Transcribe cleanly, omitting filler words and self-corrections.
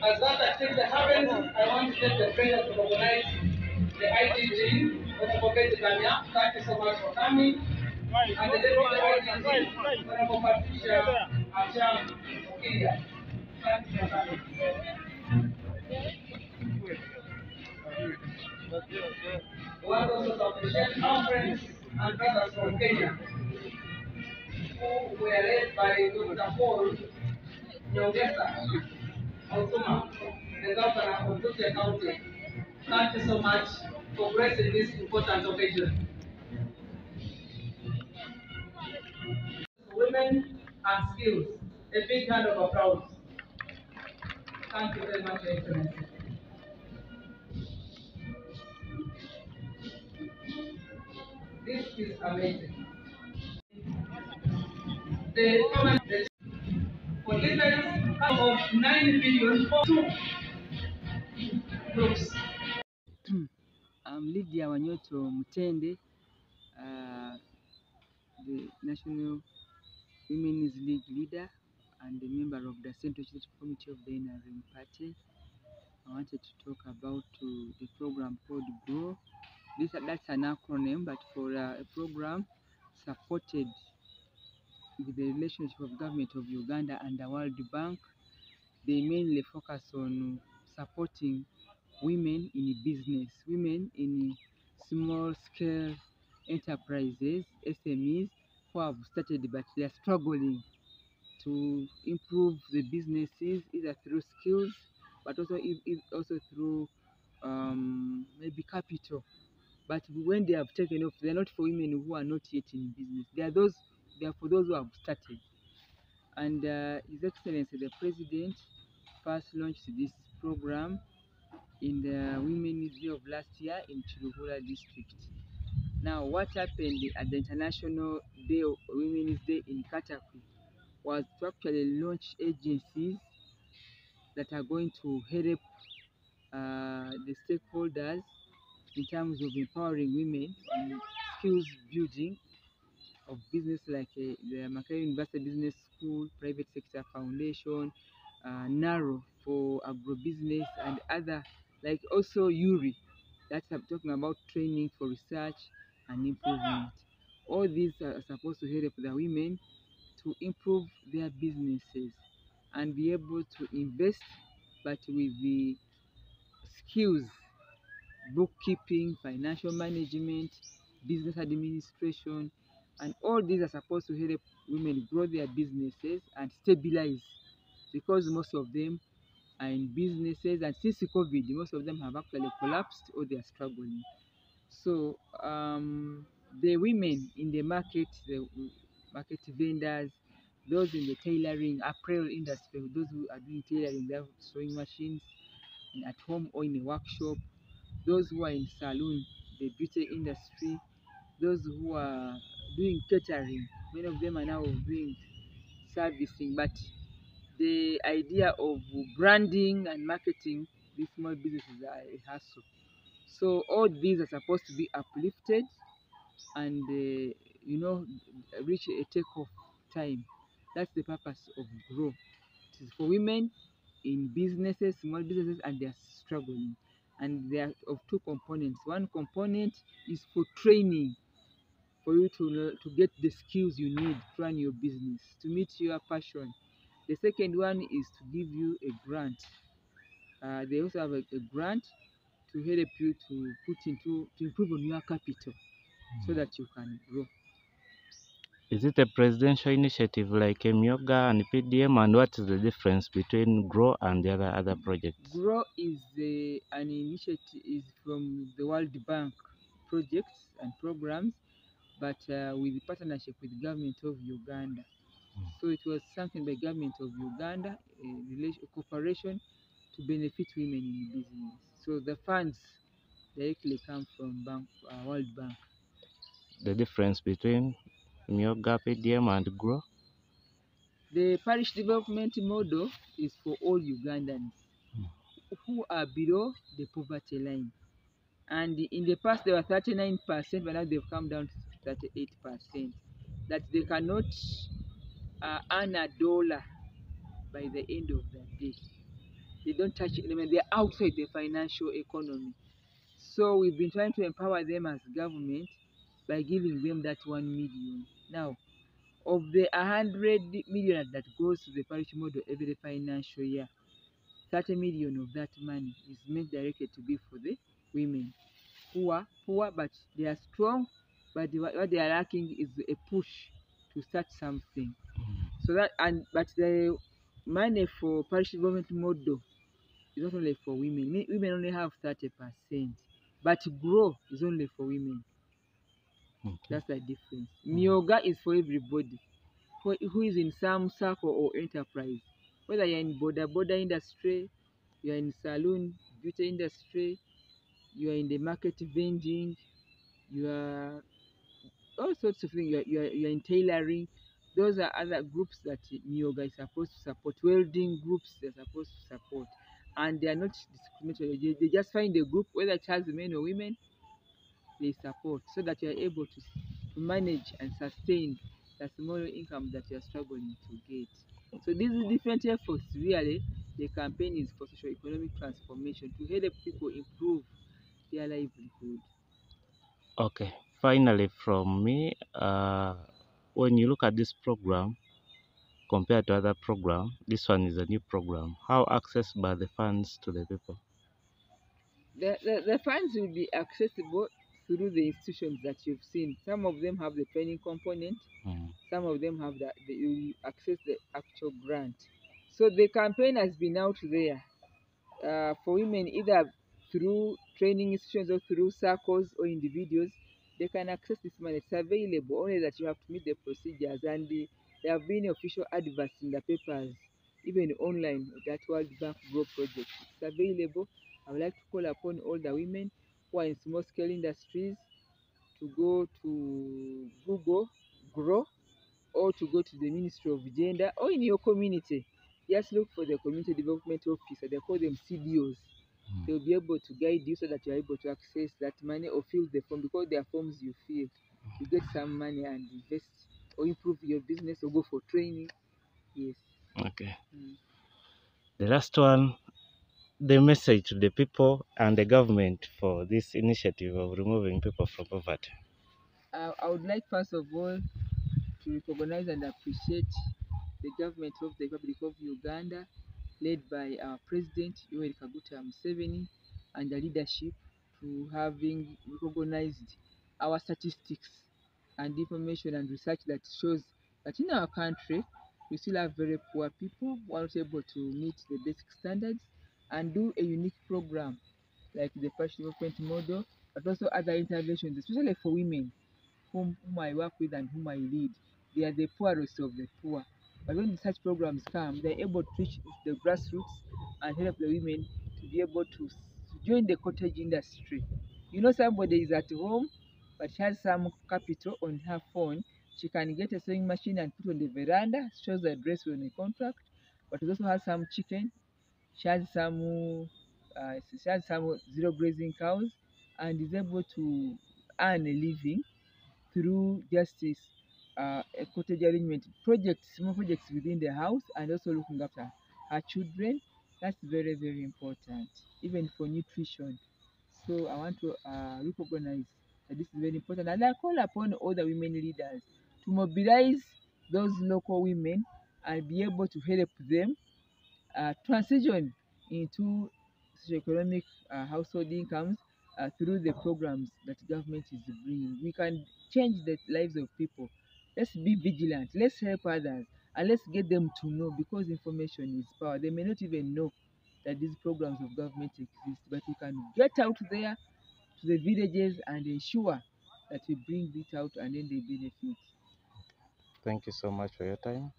As that activity happens, I want to take the pleasure to recognize the ITG, Honorable Betty Kanya. Thank you so much for coming. And the Deputy ITG, Honorable Patricia Acham Okiya. Thank you for coming. We want also to appreciate our friends and brothers from Kenya, who were led by Dr. Paul Nyongesa Otuma, the governor of Busia County. Thank you so much for gracing this important occasion. Women and skills. A big hand of applause. Thank you very much, Your Excellency. This is amazing. The permanent for deliveries of 9 billion for 2 groups. I'm Lydia Wanyoto Mutende, the National Women's League leader and a member of the Central Executive Committee of the NRM Party. I wanted to talk about the program called GROW. That's an acronym, but for a program supported with the relationship of government of Uganda and the World Bank. They mainly focus on supporting women in business, women in small-scale enterprises, SMEs, who have started but they are struggling to improve the businesses either through skills, but also through maybe capital. But when they have taken off, they are not for women who are not yet in business. They are for those who have started. And His Excellency the President first launched this program in the Women's Day of last year in Chiruhura district. Now, what happened at the International Day of Women's Day in Katakwi was to actually launch agencies that are going to help the stakeholders in terms of empowering women in skills building of business like the Makerere University Business School, Private Sector Foundation, NARO for agribusiness and other, like also URI, that's I'm talking about training for research and improvement. All these are supposed to help the women to improve their businesses and be able to invest, but with the skills, bookkeeping, financial management, business administration, and all these are supposed to help women grow their businesses and stabilize, because most of them are in businesses, and since COVID, most of them have actually collapsed or they are struggling. So the women in the market, the market vendors, those in the tailoring, apparel industry, those who are doing tailoring, they have sewing machines at home or in a workshop, those who are in saloon, the beauty industry, those who are doing catering, many of them are now doing servicing, but the idea of branding and marketing these small businesses are a hassle. So all these are supposed to be uplifted and reach a takeoff time. That's the purpose of GROW. It is for women in businesses, small businesses, and they are struggling. And they are of two components. One component is for training, for you to get the skills you need to run your business, to meet your passion. The second one is to give you a grant. They also have a grant to help you to improve on your capital so that you can grow. Is it a presidential initiative like MoU and PDM, and what is the difference between GROW and the other projects? GROW is an initiative is from the World Bank projects and programs, but with partnership with the government of Uganda. So it was something by government of Uganda, a cooperation to benefit women in business. So the funds directly come from World Bank. The difference between MoU, PDM, and GROW? The parish development model is for all Ugandans who are below the poverty line. And in the past, they were 39%, but now they've come down to 38%. That they cannot earn $1 by the end of the day. They don't touch element. They're outside the financial economy. So we've been trying to empower them as government by giving them that 1 million. Now, of the 100 million that goes to the parish model every financial year, 30 million of that money is meant directly to be for the women who are poor, but they are strong, but what they are lacking is a push to start something. So that, but the money for parish development model is not only for women. Women only have 30%, but grow is only for women. Okay. That's the difference. Myoga is for everybody who is in some circle or enterprise, whether you're in border industry, you're in saloon beauty industry, you are in the market vending, you are all sorts of things. You are in tailoring. Those are other groups that Myoga is supposed to support. Welding groups they're supposed to support, and they are not discriminatory. They just find a group, whether it has men or women, they support, so that you are able to manage and sustain the small income that you are struggling to get. So these are different efforts. Really, the campaign is for socio-economic transformation to help people improve their livelihood. Okay. Finally, from me, when you look at this program compared to other program, this one is a new program. How accessible are the funds to the people? The funds will be accessible through the institutions that you've seen. Some of them have the training component, some of them have you access the actual grant. So the campaign has been out there for women, either through training institutions or through circles or individuals. They can access this money. It's available, only that you have to meet the procedures, and there have been official adverts in the papers, even online, that World Bank Grow project. It's available. I would like to call upon all the women who are in small scale industries to go to Google Grow, or to go to the Ministry of Gender, or in your community. Just look for the Community Development Officer. They call them CDOs. They'll be able to guide you so that you're able to access that money or fill the form, because there are forms you fill. You get some money and invest or improve your business or go for training. Yes. Okay. The last one, the message to the people and the government for this initiative of removing people from poverty. I would like, first of all, to recognize and appreciate the government of the Republic of Uganda, led by our President Yoweri Kaguta Museveni, and the leadership, to having recognized our statistics and information and research that shows that in our country we still have very poor people who are not able to meet the basic standards, and do a unique program like the Parish Development Model, but also other interventions, especially for women whom I work with and whom I lead. They are the poorest of the poor. But when such programs come, they're able to reach the grassroots and help the women to be able to join the cottage industry. You know, somebody is at home, but she has some capital on her phone. She can get a sewing machine and put on the veranda, shows the address on a contract, but she also has some chicken. She has some zero grazing cows, and is able to earn a living through justice, a cottage arrangement projects, small projects within the house, and also looking after her children. That's very, very important, even for nutrition. So I want to recognize that this is very important, and I call upon all the women leaders to mobilize those local women and be able to help them transition into socioeconomic household incomes through the programs that government is bringing. We can change the lives of people. Let's be vigilant. Let's help others, and let's get them to know, because information is power. They may not even know that these programs of government exist, but we can get out there to the villages and ensure that we bring it out and then they benefit. Thank you so much for your time.